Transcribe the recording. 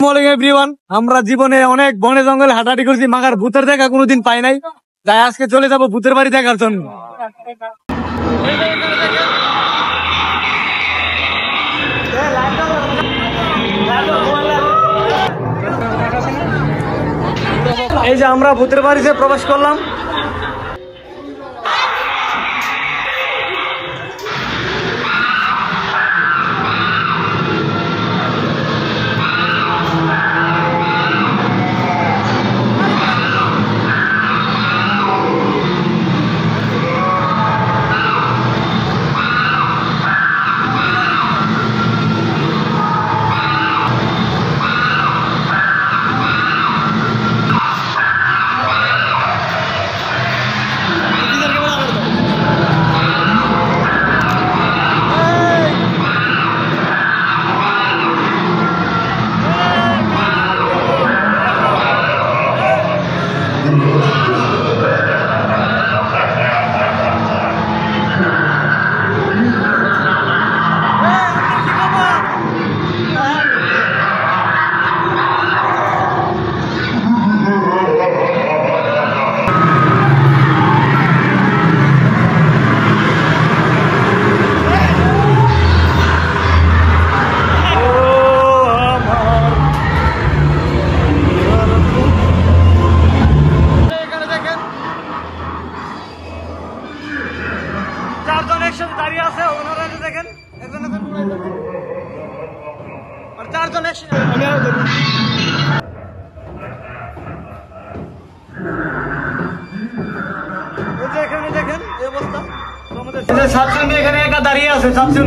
Everyone, আমরা জীবনে অনেক বনে জঙ্গলে হাঁটাহাঁটি করছি, মাগার ভূতের দেখা কোনোদিন পাই নাই। তাই আজকে চলে যাব ভূতের বাড়ি দেখার জন্য। এই যে আমরা ভূতের বাড়িতে প্রবেশ করলাম। চারজন একসাথে দাঁড়িয়ে আছে, ওনারা দেখেন, একজন আর চারজন একসাথে। এখানে দেখেন এই অবস্থা, আমাদের সাতজন এখানে একা দাঁড়িয়ে আছে, সাতজন।